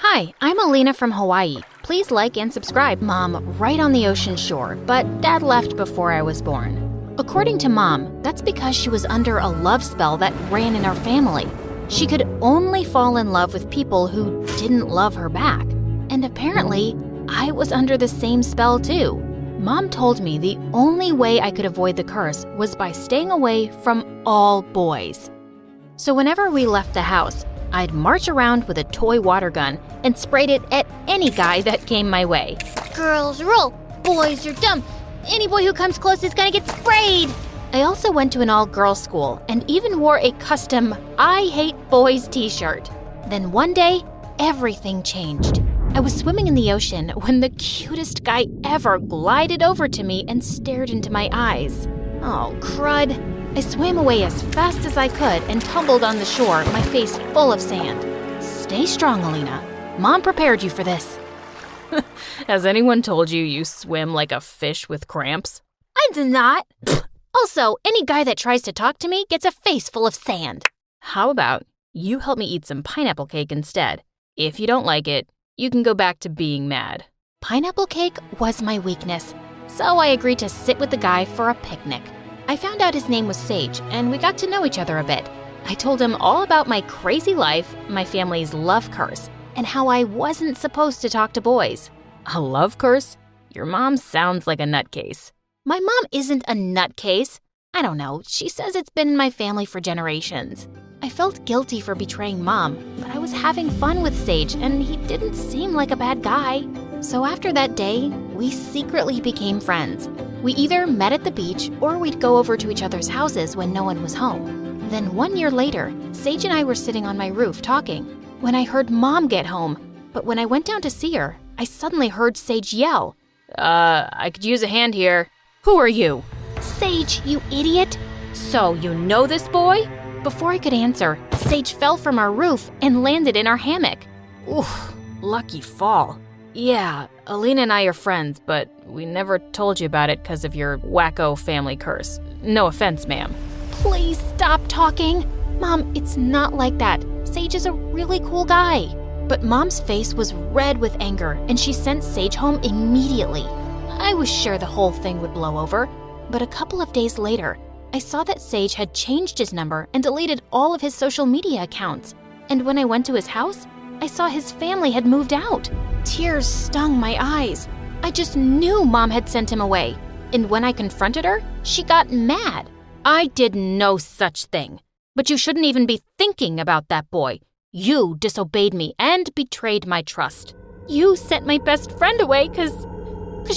Hi, I'm Alina from Hawaii. Please like and subscribe. Mom, right on the ocean shore, but Dad left before I was born. According to Mom, that's because she was under a love spell that ran in our family. She could only fall in love with people who didn't love her back. And apparently, I was under the same spell too. Mom told me the only way I could avoid the curse was by staying away from all boys. So whenever we left the house, I'd march around with a toy water gun and sprayed it at any guy that came my way. Girls rule, boys are dumb. Any boy who comes close is gonna get sprayed. I also went to an all-girls school and even wore a custom I Hate Boys t-shirt. Then one day, everything changed. I was swimming in the ocean when the cutest guy ever glided over to me and stared into my eyes. Oh, crud. I swam away as fast as I could and tumbled on the shore, my face full of sand. Stay strong, Alina. Mom prepared you for this. Has anyone told you you swim like a fish with cramps? I did not. Also, any guy that tries to talk to me gets a face full of sand. How about you help me eat some pineapple cake instead? If you don't like it, you can go back to being mad. Pineapple cake was my weakness, so I agreed to sit with the guy for a picnic. I found out his name was Sage, and we got to know each other a bit. I told him all about my crazy life, my family's love curse, and how I wasn't supposed to talk to boys. A love curse? Your mom sounds like a nutcase. My mom isn't a nutcase. I don't know, she says it's been in my family for generations. I felt guilty for betraying Mom, but I was having fun with Sage, and he didn't seem like a bad guy. So after that day, we secretly became friends. We either met at the beach or we'd go over to each other's houses when no one was home. Then 1 year later, Sage and I were sitting on my roof talking when I heard Mom get home. But when I went down to see her, I suddenly heard Sage yell, I could use a hand here. Who are you? Sage, you idiot! So you know this boy? Before I could answer, Sage fell from our roof and landed in our hammock. Oof, lucky fall. Yeah, Alina and I are friends, but we never told you about it because of your wacko family curse. No offense, ma'am. Please stop talking. Mom, it's not like that. Sage is a really cool guy. But Mom's face was red with anger, and she sent Sage home immediately. I was sure the whole thing would blow over, but a couple of days later, I saw that Sage had changed his number and deleted all of his social media accounts. And when I went to his house, I saw his family had moved out. Tears stung my eyes. I just knew Mom had sent him away. And when I confronted her, she got mad. I did no such thing. But you shouldn't even be thinking about that boy. You disobeyed me and betrayed my trust. You sent my best friend away because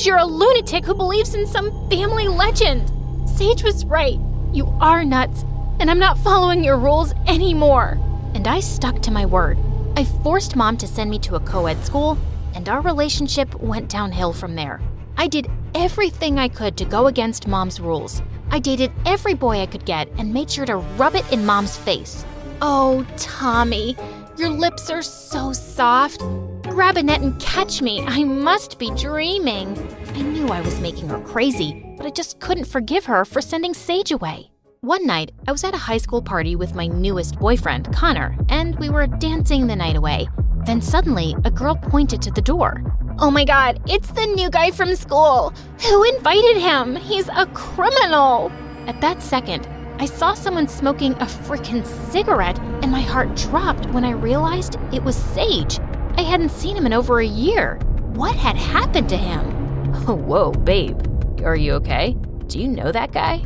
you're a lunatic who believes in some family legend. Sage was right. You are nuts, and I'm not following your rules anymore. And I stuck to my word. I forced Mom to send me to a co-ed school, and our relationship went downhill from there. I did everything I could to go against Mom's rules. I dated every boy I could get and made sure to rub it in Mom's face. Oh, Tommy, your lips are so soft. Grab a net and catch me. I must be dreaming. I knew I was making her crazy, but I just couldn't forgive her for sending Sage away. One night, I was at a high school party with my newest boyfriend, Connor, and we were dancing the night away. Then suddenly, a girl pointed to the door. Oh my God, it's the new guy from school. Who invited him? He's a criminal. At that second, I saw someone smoking a frickin' cigarette, and my heart dropped when I realized it was Sage. I hadn't seen him in over a year. What had happened to him? Oh, whoa, babe. Are you okay? Do you know that guy?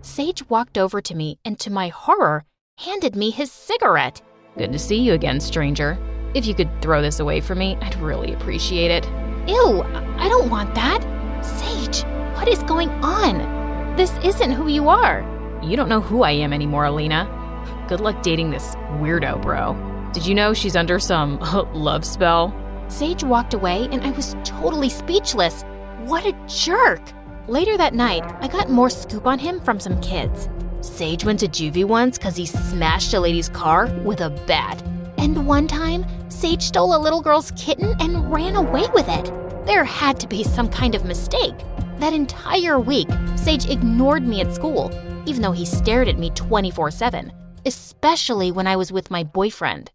Sage walked over to me and, to my horror, handed me his cigarette. Good to see you again, stranger. If you could throw this away for me, I'd really appreciate it. Ew, I don't want that. Sage, what is going on? This isn't who you are. You don't know who I am anymore, Alina. Good luck dating this weirdo, bro. Did you know she's under some love spell? Sage walked away and I was totally speechless. What a jerk! Later that night, I got more scoop on him from some kids. Sage went to juvie once because he smashed a lady's car with a bat. And one time, Sage stole a little girl's kitten and ran away with it. There had to be some kind of mistake. That entire week, Sage ignored me at school, even though he stared at me 24/7, especially when I was with my boyfriend.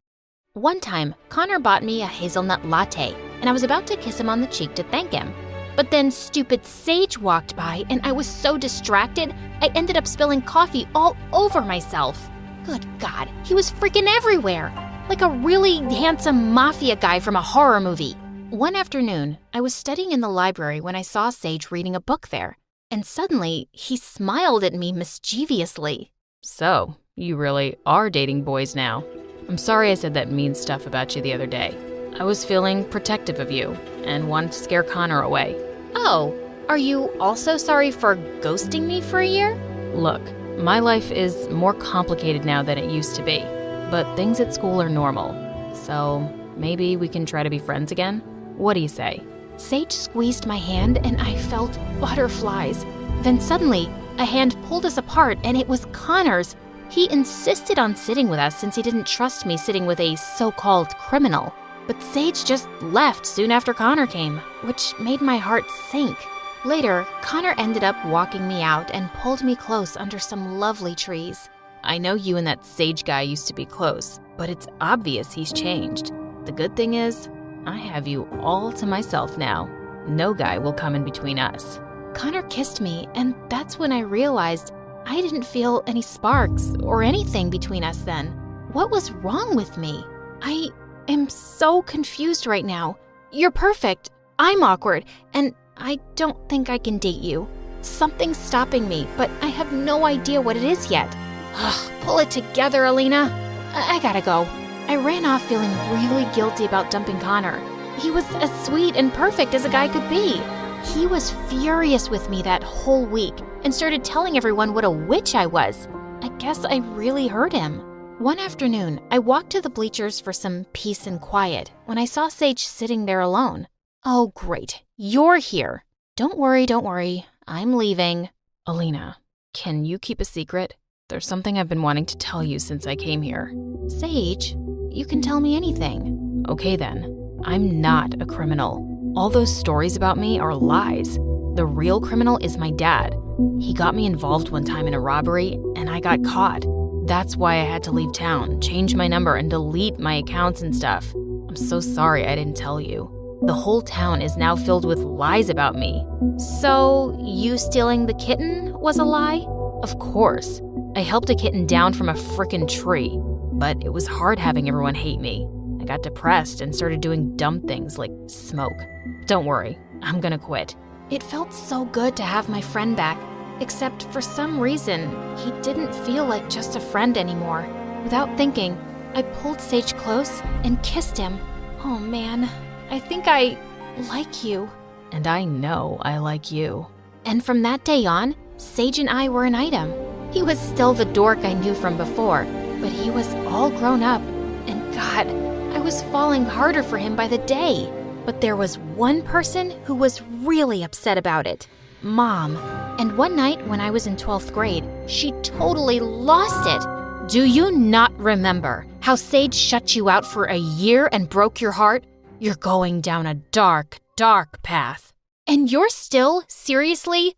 One time, Connor bought me a hazelnut latte, and I was about to kiss him on the cheek to thank him. But then stupid Sage walked by, and I was so distracted, I ended up spilling coffee all over myself. Good God, he was freaking everywhere, like a really handsome mafia guy from a horror movie. One afternoon, I was studying in the library when I saw Sage reading a book there, and suddenly he smiled at me mischievously. So, you really are dating boys now. I'm sorry I said that mean stuff about you the other day. I was feeling protective of you and wanted to scare Connor away. Oh, are you also sorry for ghosting me for a year? Look, my life is more complicated now than it used to be, but things at school are normal. So maybe we can try to be friends again? What do you say? Sage squeezed my hand and I felt butterflies. Then suddenly, a hand pulled us apart and it was Connor's. He insisted on sitting with us since he didn't trust me sitting with a so-called criminal. But Sage just left soon after Connor came, which made my heart sink. Later, Connor ended up walking me out and pulled me close under some lovely trees. I know you and that Sage guy used to be close, but it's obvious he's changed. The good thing is, I have you all to myself now. No guy will come in between us. Connor kissed me, and that's when I realized I didn't feel any sparks or anything between us then. What was wrong with me? I am so confused right now. You're perfect. I'm awkward, and I don't think I can date you. Something's stopping me, but I have no idea what it is yet. Pull it together, Alina. I gotta go. I ran off feeling really guilty about dumping Connor. He was as sweet and perfect as a guy could be. He was furious with me that whole week and started telling everyone what a witch I was. I guess I really hurt him. One afternoon, I walked to the bleachers for some peace and quiet when I saw Sage sitting there alone. Oh, great. You're here. Don't worry. I'm leaving. Alina, can you keep a secret? There's something I've been wanting to tell you since I came here. Sage, you can tell me anything. Okay then. I'm not a criminal. All those stories about me are lies. The real criminal is my dad. He got me involved one time in a robbery, and I got caught. That's why I had to leave town, change my number, and delete my accounts and stuff. I'm so sorry I didn't tell you. The whole town is now filled with lies about me. So, you stealing the kitten was a lie? Of course. I helped a kitten down from a frickin' tree. But it was hard having everyone hate me. I got depressed and started doing dumb things like smoke. Don't worry, I'm gonna quit. It felt so good to have my friend back, except for some reason, he didn't feel like just a friend anymore. Without thinking, I pulled Sage close and kissed him. Oh man, I think I like you. And I know I like you. And from that day on, Sage and I were an item. He was still the dork I knew from before, but he was all grown up. And God, I was falling harder for him by the day. But there was one person who was really upset about it. Mom. And one night when I was in 12th grade, she totally lost it. Do you not remember how Sage shut you out for a year and broke your heart? You're going down a dark, dark path. And you're still seriously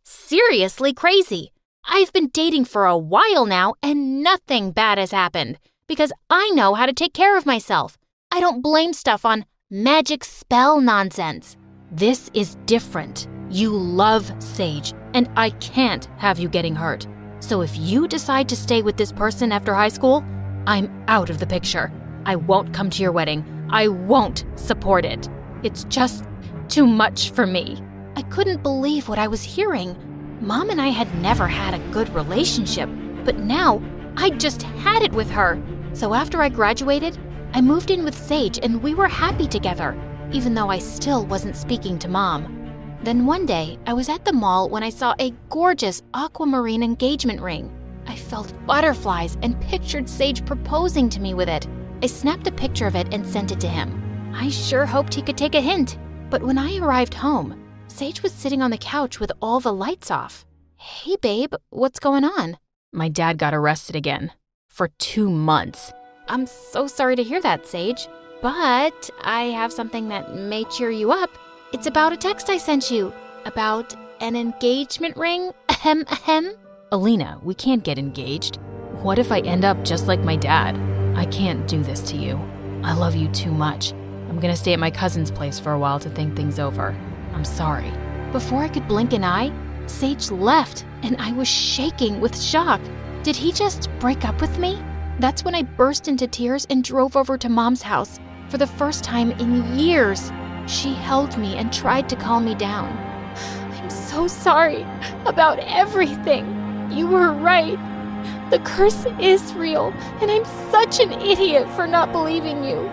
crazy. I've been dating for a while now and nothing bad has happened because I know how to take care of myself. I don't blame stuff on magic spell nonsense. This is different. You love Sage, and I can't have you getting hurt. So if you decide to stay with this person after high school, I'm out of the picture. I won't come to your wedding. I won't support it. It's just too much for me. I couldn't believe what I was hearing. Mom and I had never had a good relationship, but now I just had it with her. So after I graduated, I moved in with Sage and we were happy together, even though I still wasn't speaking to Mom. Then one day, I was at the mall when I saw a gorgeous aquamarine engagement ring. I felt butterflies and pictured Sage proposing to me with it. I snapped a picture of it and sent it to him. I sure hoped he could take a hint. But when I arrived home, Sage was sitting on the couch with all the lights off. Hey babe, what's going on? My dad got arrested again. For 2 months. I'm so sorry to hear that, Sage. But I have something that may cheer you up. It's about a text I sent you. About an engagement ring. Ahem, ahem. Alina, we can't get engaged. What if I end up just like my dad? I can't do this to you. I love you too much. I'm gonna stay at my cousin's place for a while to think things over. I'm sorry. Before I could blink an eye, Sage left, and I was shaking with shock. Did he just break up with me? That's when I burst into tears and drove over to Mom's house. For the first time in years, she held me and tried to calm me down. I'm so sorry about everything. You were right. The curse is real, and I'm such an idiot for not believing you.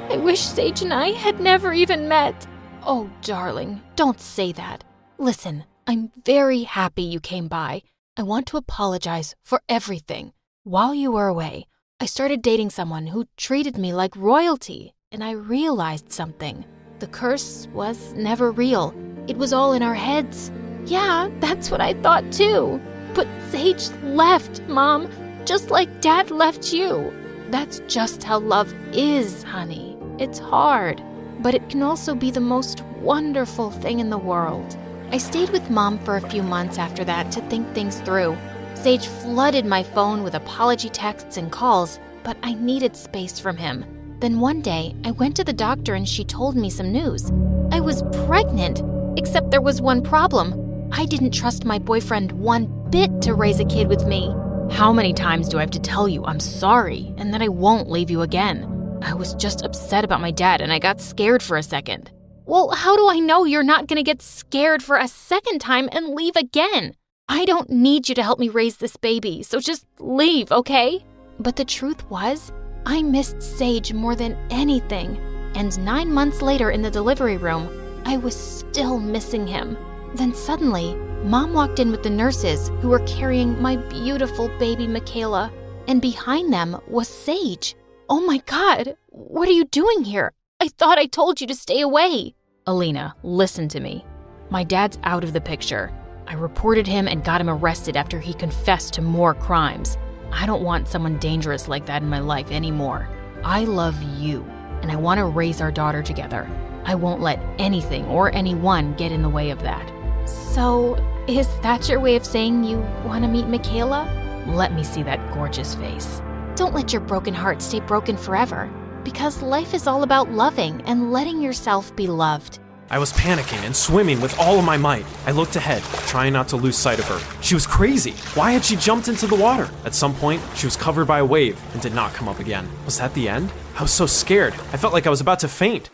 I wish Sage and I had never even met. Oh, darling, don't say that. Listen, I'm very happy you came by. I want to apologize for everything. While you were away, I started dating someone who treated me like royalty, and I realized something. The curse was never real. It was all in our heads. Yeah, that's what I thought too. But Sage left, Mom, just like Dad left you. That's just how love is, honey. It's hard, but it can also be the most wonderful thing in the world. I stayed with Mom for a few months after that to think things through. Sage flooded my phone with apology texts and calls, but I needed space from him. Then one day, I went to the doctor and she told me some news. I was pregnant, except there was one problem. I didn't trust my boyfriend one bit to raise a kid with me. How many times do I have to tell you I'm sorry and that I won't leave you again? I was just upset about my dad and I got scared for a second. Well, how do I know you're not gonna get scared for a second time and leave again? I don't need you to help me raise this baby, so just leave, okay? But the truth was, I missed Sage more than anything. And 9 months later in the delivery room, I was still missing him. Then suddenly, Mom walked in with the nurses who were carrying my beautiful baby Michaela. And behind them was Sage. Oh my God, what are you doing here? I thought I told you to stay away. Alina, listen to me. My dad's out of the picture. I reported him and got him arrested after he confessed to more crimes. I don't want someone dangerous like that in my life anymore. I love you, and I want to raise our daughter together. I won't let anything or anyone get in the way of that. So, is that your way of saying you want to meet Michaela? Let me see that gorgeous face. Don't let your broken heart stay broken forever, because life is all about loving and letting yourself be loved. I was panicking and swimming with all of my might. I looked ahead, trying not to lose sight of her. She was crazy. Why had she jumped into the water? At some point, she was covered by a wave and did not come up again. Was that the end? I was so scared. I felt like I was about to faint.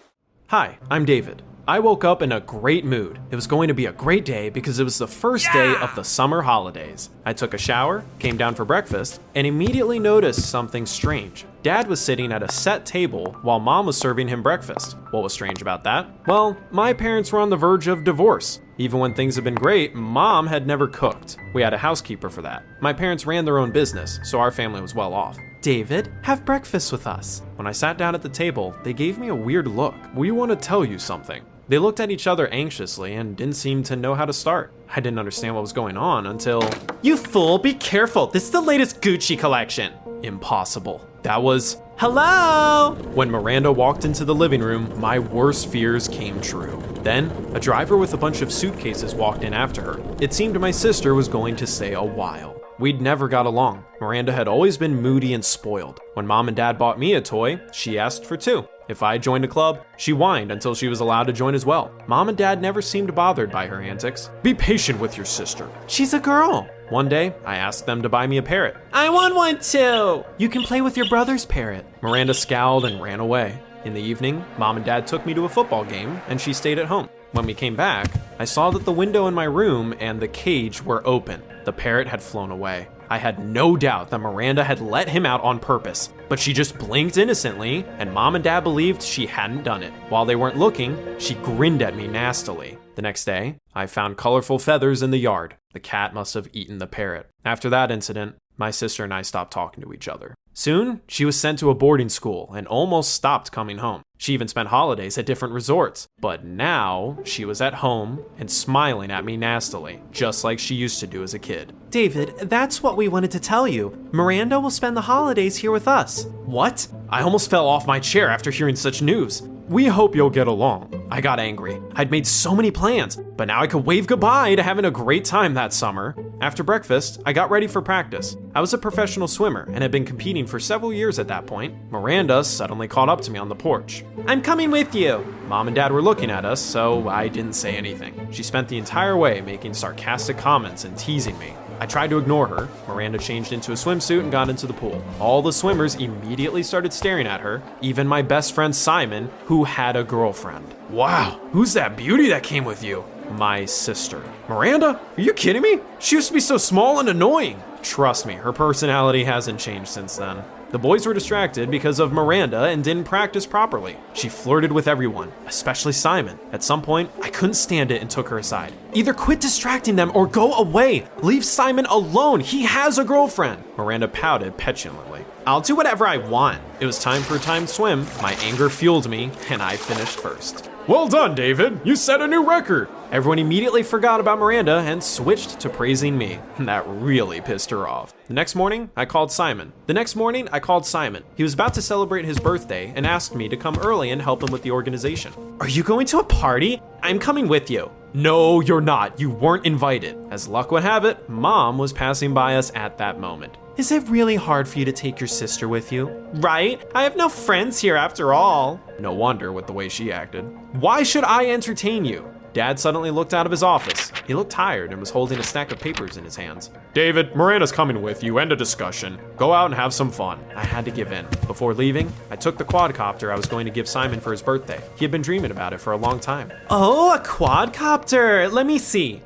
Hi, I'm David. I woke up in a great mood. It was going to be a great day because it was the first day of the summer holidays. I took a shower, came down for breakfast, and immediately noticed something strange. Dad was sitting at a set table while Mom was serving him breakfast. What was strange about that? Well, my parents were on the verge of divorce. Even when things had been great, Mom had never cooked. We had a housekeeper for that. My parents ran their own business, so our family was well off. David, have breakfast with us. When I sat down at the table, they gave me a weird look. We want to tell you something. They looked at each other anxiously and didn't seem to know how to start. I didn't understand what was going on until... You fool, be careful. This is the latest Gucci collection. Impossible. That was... Hello! When Miranda walked into the living room, my worst fears came true. Then, a driver with a bunch of suitcases walked in after her. It seemed my sister was going to stay a while. We'd never got along. Miranda had always been moody and spoiled. When Mom and Dad bought me a toy, she asked for 2. If I joined a club, she whined until she was allowed to join as well. Mom and Dad never seemed bothered by her antics. Be patient with your sister. She's a girl. One day, I asked them to buy me a parrot. I want one too. You can play with your brother's parrot. Miranda scowled and ran away. In the evening, Mom and Dad took me to a football game and she stayed at home. When we came back, I saw that the window in my room and the cage were open. The parrot had flown away. I had no doubt that Miranda had let him out on purpose, but she just blinked innocently, and Mom and Dad believed she hadn't done it. While they weren't looking, she grinned at me nastily. The next day, I found colorful feathers in the yard. The cat must have eaten the parrot. After that incident, my sister and I stopped talking to each other. Soon, she was sent to a boarding school and almost stopped coming home. She even spent holidays at different resorts. But now, she was at home and smiling at me nastily, just like she used to do as a kid. David, that's what we wanted to tell you. Miranda will spend the holidays here with us. What? I almost fell off my chair after hearing such news. We hope you'll get along. I got angry. I'd made so many plans, but now I could wave goodbye to having a great time that summer. After breakfast, I got ready for practice. I was a professional swimmer and had been competing for several years at that point. Miranda suddenly called up to me on the porch. "I'm coming with you." Mom and Dad were looking at us, so I didn't say anything. She spent the entire way making sarcastic comments and teasing me. I tried to ignore her. Miranda changed into a swimsuit and got into the pool. All the swimmers immediately started staring at her, even my best friend Simon, who had a girlfriend. "Wow, who's that beauty that came with you?" "My sister." "Miranda? Are you kidding me? She used to be so small and annoying." Trust me, her personality hasn't changed since then. The boys were distracted because of Miranda and didn't practice properly. She flirted with everyone, especially Simon. At some point, I couldn't stand it and took her aside. "Either quit distracting them or go away. Leave Simon alone. He has a girlfriend." Miranda pouted petulantly. "I'll do whatever I want." It was time for a timed swim. My anger fueled me, and I finished first. "Well done, David. You set a new record." Everyone immediately forgot about Miranda and switched to praising me. That really pissed her off. The next morning, I called Simon. He was about to celebrate his birthday and asked me to come early and help him with the organization. "Are you going to a party? I'm coming with you." "No, you're not. You weren't invited." As luck would have it, Mom was passing by us at that moment. "Is it really hard for you to take your sister with you?" "Right? I have no friends here after all." No wonder with the way she acted. "Why should I entertain you?" Dad suddenly looked out of his office. He looked tired and was holding a stack of papers in his hands. "David, Miranda's coming with you. End of discussion. Go out and have some fun." I had to give in. Before leaving, I took the quadcopter I was going to give Simon for his birthday. He had been dreaming about it for a long time. "Oh, a quadcopter. Let me see."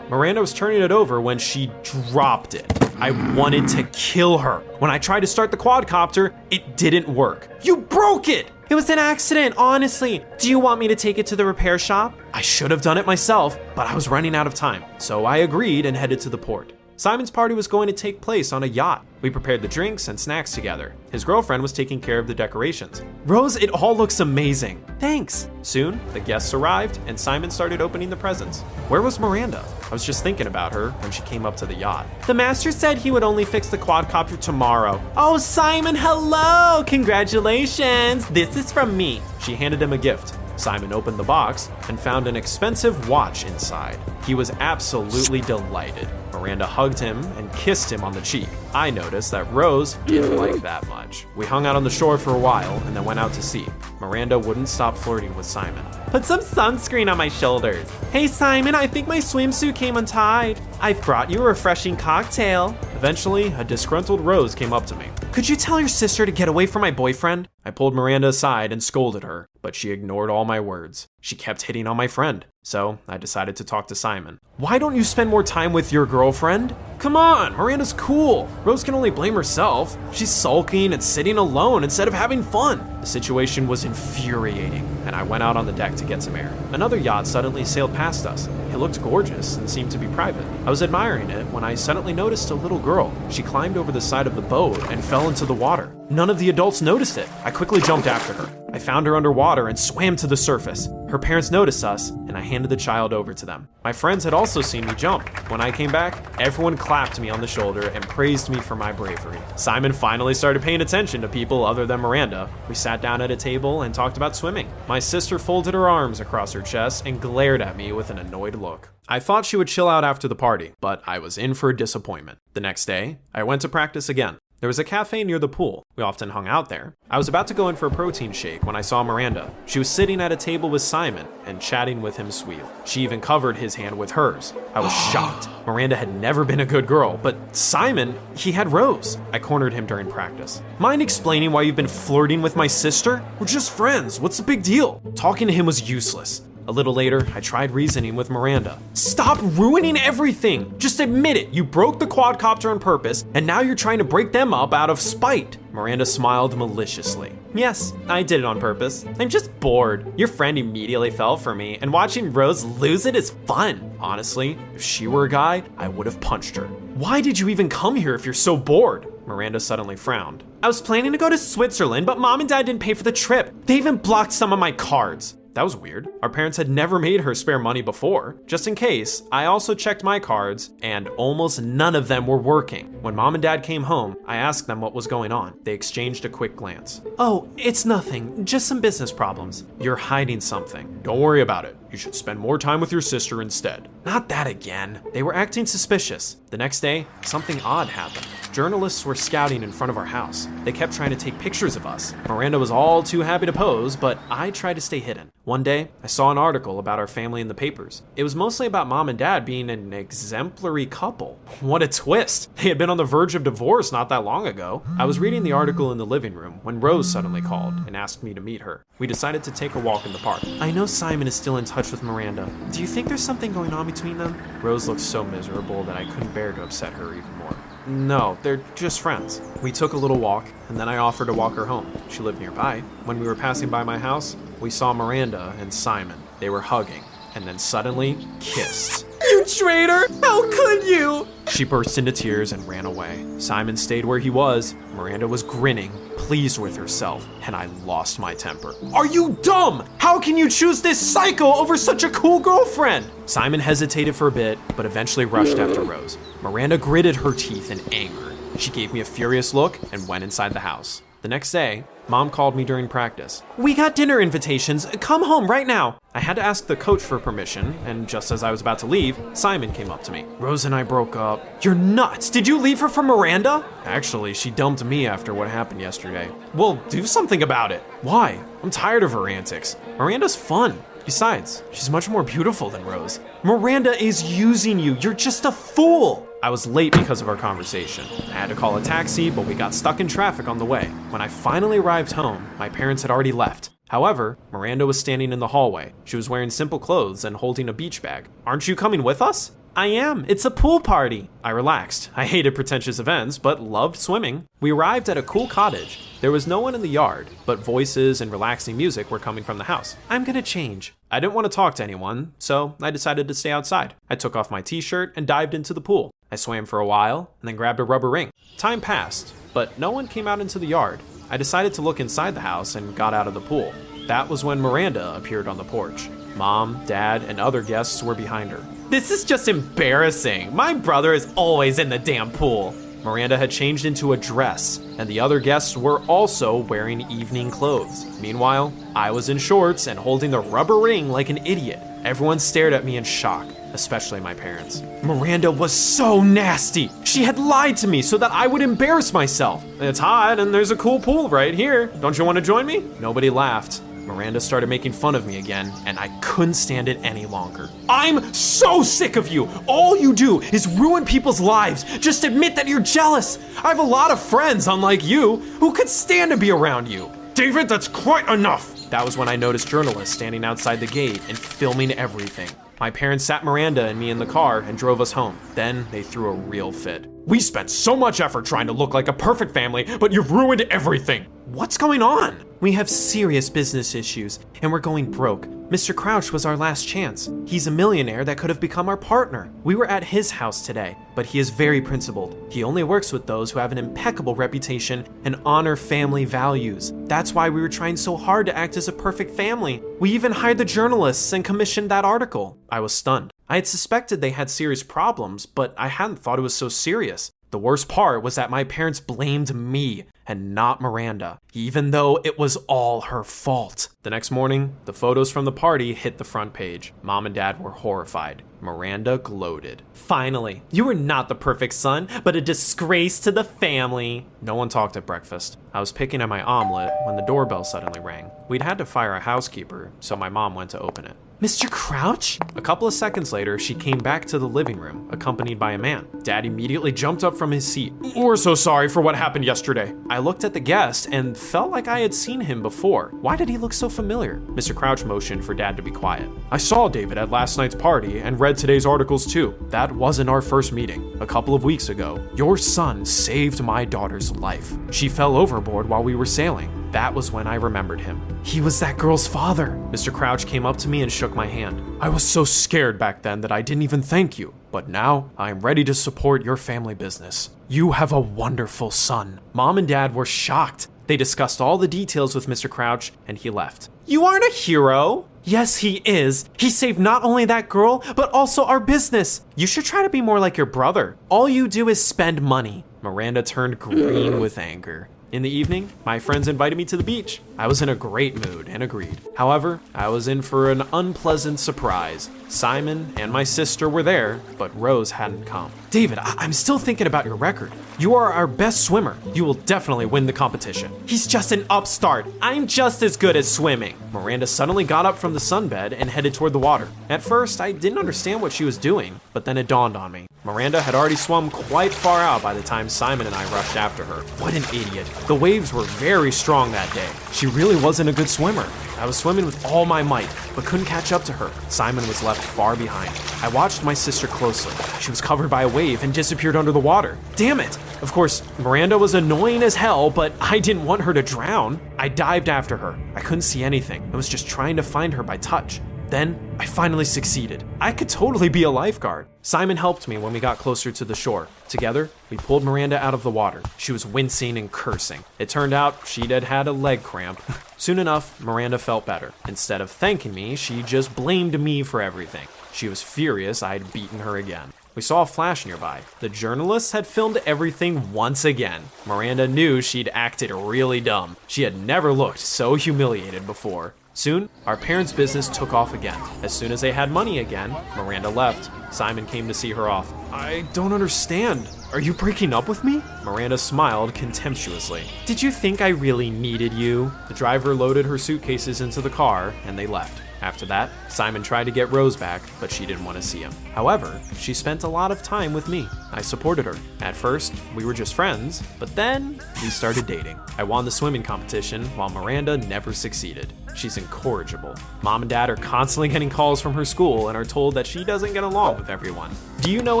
Miranda was turning it over when she dropped it. I wanted to kill her. When I tried to start the quadcopter, it didn't work. "You broke it!" "It was an accident, honestly. Do you want me to take it to the repair shop?" I should have done it myself, but I was running out of time. So I agreed and headed to the port. Simon's party was going to take place on a yacht. We prepared the drinks and snacks together. His girlfriend was taking care of the decorations. "Rose, it all looks amazing." "Thanks." Soon, the guests arrived and Simon started opening the presents. Where was Miranda? I was just thinking about her when she came up to the yacht. "The master said he would only fix the quadcopter tomorrow." "Oh, Simon, hello! Congratulations! This is from me." She handed him a gift. Simon opened the box and found an expensive watch inside. He was absolutely delighted. Miranda hugged him and kissed him on the cheek. I noticed that Rose didn't like that much. We hung out on the shore for a while and then went out to sea. Miranda wouldn't stop flirting with Simon. "Put some sunscreen on my shoulders." "Hey Simon, I think my swimsuit came untied." "I've brought you a refreshing cocktail." Eventually, a disgruntled Rose came up to me. "Could you tell your sister to get away from my boyfriend?" I pulled Miranda aside and scolded her, but she ignored all my words. She kept hitting on my friend. So I decided to talk to Simon. "Why don't you spend more time with your girlfriend?" "Come on, Miranda's cool. Rose can only blame herself. She's sulking and sitting alone instead of having fun." The situation was infuriating, and I went out on the deck to get some air. Another yacht suddenly sailed past us. It looked gorgeous and seemed to be private. I was admiring it when I suddenly noticed a little girl. She climbed over the side of the boat and fell into the water. None of the adults noticed it. I quickly jumped after her. I found her underwater and swam to the surface. Her parents noticed us, and I handed the child over to them. My friends had also seen me jump. When I came back, everyone clapped me on the shoulder and praised me for my bravery. Simon finally started paying attention to people other than Miranda. We sat down at a table and talked about swimming. My sister folded her arms across her chest and glared at me with an annoyed look. I thought she would chill out after the party, but I was in for a disappointment. The next day, I went to practice again. There was a cafe near the pool. We often hung out there. I was about to go in for a protein shake when I saw Miranda. She was sitting at a table with Simon and chatting with him sweetly. She even covered his hand with hers. I was shocked. Miranda had never been a good girl, but Simon, he had Rose. I cornered him during practice. "Mind explaining why you've been flirting with my sister? We're just friends. What's the big deal?" Talking to him was useless. A little later, I tried reasoning with Miranda. "Stop ruining everything! Just admit it, you broke the quadcopter on purpose, and now you're trying to break them up out of spite." Miranda smiled maliciously. "Yes, I did it on purpose. I'm just bored. Your friend immediately fell for me, and watching Rose lose it is fun." Honestly, if she were a guy, I would have punched her. "Why did you even come here if you're so bored?" Miranda suddenly frowned. "I was planning to go to Switzerland, but Mom and Dad didn't pay for the trip. They even blocked some of my cards." That was weird. Our parents had never made her spare money before. Just in case, I also checked my cards, and almost none of them were working. When Mom and Dad came home, I asked them what was going on. They exchanged a quick glance. Oh, it's nothing. Just some business problems. You're hiding something. Don't worry about it. You should spend more time with your sister instead. Not that again. They were acting suspicious. The next day, something odd happened. Journalists were scouting in front of our house. They kept trying to take pictures of us. Miranda was all too happy to pose, but I tried to stay hidden. One day, I saw an article about our family in the papers. It was mostly about Mom and Dad being an exemplary couple. What a twist. They had been on the verge of divorce not that long ago. I was reading the article in the living room when Rose suddenly called and asked me to meet her. We decided to take a walk in the park. I know Simon is still in touch with Miranda. Do you think there's something going on between them? Rose looked so miserable that I couldn't bear to upset her even more. No, they're just friends. We took a little walk, and then I offered to walk her home. She lived nearby. When we were passing by my house, we saw Miranda and Simon. They were hugging, and then suddenly kissed. You traitor! How could you? She burst into tears and ran away. Simon stayed where he was. Miranda was grinning, pleased with herself, and I lost my temper. Are you dumb? How can you choose this psycho over such a cool girlfriend? Simon hesitated for a bit, but eventually rushed after Rose. Miranda gritted her teeth in anger. She gave me a furious look and went inside the house. The next day, Mom called me during practice. We got dinner invitations. Come home right now. I had to ask the coach for permission, and just as I was about to leave, Simon came up to me. Rose and I broke up. You're nuts. Did you leave her for Miranda? Actually, she dumped me after what happened yesterday. Well, do something about it. Why? I'm tired of her antics. Miranda's fun. Besides, she's much more beautiful than Rose. Miranda is using you. You're just a fool. I was late because of our conversation. I had to call a taxi, but we got stuck in traffic on the way. When I finally arrived home, my parents had already left. However, Miranda was standing in the hallway. She was wearing simple clothes and holding a beach bag. Aren't you coming with us? I am. It's a pool party. I relaxed. I hated pretentious events, but loved swimming. We arrived at a cool cottage. There was no one in the yard, but voices and relaxing music were coming from the house. I'm gonna change. I didn't want to talk to anyone, so I decided to stay outside. I took off my t-shirt and dived into the pool. I swam for a while and then grabbed a rubber ring. Time passed, but no one came out into the yard. I decided to look inside the house and got out of the pool. That was when Miranda appeared on the porch. Mom, Dad, and other guests were behind her. This is just embarrassing. My brother is always in the damn pool. Miranda had changed into a dress, and the other guests were also wearing evening clothes. Meanwhile, I was in shorts and holding the rubber ring like an idiot. Everyone stared at me in shock, especially my parents. Miranda was so nasty. She had lied to me so that I would embarrass myself. It's hot and there's a cool pool right here. Don't you want to join me? Nobody laughed. Miranda started making fun of me again, and I couldn't stand it any longer. I'm so sick of you! All you do is ruin people's lives. Just admit that you're jealous. I have a lot of friends, unlike you, who could stand to be around you. David, that's quite enough! That was when I noticed journalists standing outside the gate and filming everything. My parents sat Miranda and me in the car and drove us home. Then they threw a real fit. We spent so much effort trying to look like a perfect family, but you've ruined everything. What's going on? We have serious business issues, and we're going broke. Mr. Crouch was our last chance. He's a millionaire that could have become our partner. We were at his house today, but he is very principled. He only works with those who have an impeccable reputation and honor family values. That's why we were trying so hard to act as a perfect family. We even hired the journalists and commissioned that article. I was stunned. I had suspected they had serious problems, but I hadn't thought it was so serious. The worst part was that my parents blamed me and not Miranda, even though it was all her fault. The next morning, the photos from the party hit the front page. Mom and Dad were horrified. Miranda gloated. Finally, you were not the perfect son, but a disgrace to the family. No one talked at breakfast. I was picking at my omelet when the doorbell suddenly rang. We'd had to fire a housekeeper, so my mom went to open it. Mr. Crouch? A couple of seconds later, she came back to the living room, accompanied by a man. Dad immediately jumped up from his seat. We're so sorry for what happened yesterday. I looked at the guest and felt like I had seen him before. Why did he look so familiar? Mr. Crouch motioned for Dad to be quiet. I saw David at last night's party and read today's articles too. That wasn't our first meeting. A couple of weeks ago, your son saved my daughter's life. She fell overboard while we were sailing. That was when I remembered him. He was that girl's father. Mr. Crouch came up to me and shook my hand. I was so scared back then that I didn't even thank you. But now, I am ready to support your family business. You have a wonderful son. Mom and Dad were shocked. They discussed all the details with Mr. Crouch, and he left. You aren't a hero. Yes, he is. He saved not only that girl, but also our business. You should try to be more like your brother. All you do is spend money. Miranda turned green with anger. In the evening, my friends invited me to the beach. I was in a great mood and agreed. However, I was in for an unpleasant surprise. Simon and my sister were there, but Rose hadn't come. David, I'm still thinking about your record. You are our best swimmer. You will definitely win the competition. He's just an upstart. I'm just as good as swimming. Miranda suddenly got up from the sunbed and headed toward the water. At first, I didn't understand what she was doing, but then it dawned on me. Miranda had already swum quite far out by the time Simon and I rushed after her. What an idiot. The waves were very strong that day. She really wasn't a good swimmer. I was swimming with all my might, but couldn't catch up to her. Simon was left far behind. I watched my sister closely. She was covered by a wave and disappeared under the water. Damn it! Of course, Miranda was annoying as hell, but I didn't want her to drown. I dived after her. I couldn't see anything. I was just trying to find her by touch. Then, I finally succeeded. I could totally be a lifeguard. Simon helped me when we got closer to the shore. Together, we pulled Miranda out of the water. She was wincing and cursing. It turned out she'd had a leg cramp. Soon enough, Miranda felt better. Instead of thanking me, she just blamed me for everything. She was furious I'd beaten her again. We saw a flash nearby. The journalists had filmed everything once again. Miranda knew she'd acted really dumb. She had never looked so humiliated before. Soon, our parents' business took off again. As soon as they had money again, Miranda left. Simon came to see her off. I don't understand. Are you breaking up with me? Miranda smiled contemptuously. Did you think I really needed you? The driver loaded her suitcases into the car, and they left. After that, Simon tried to get Rose back, but she didn't want to see him. However, she spent a lot of time with me. I supported her. At first, we were just friends, but then we started dating. I won the swimming competition, while Miranda never succeeded. She's incorrigible. Mom and Dad are constantly getting calls from her school and are told that she doesn't get along with everyone. Do you know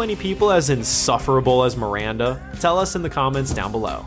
any people as insufferable as Miranda? Tell us in the comments down below.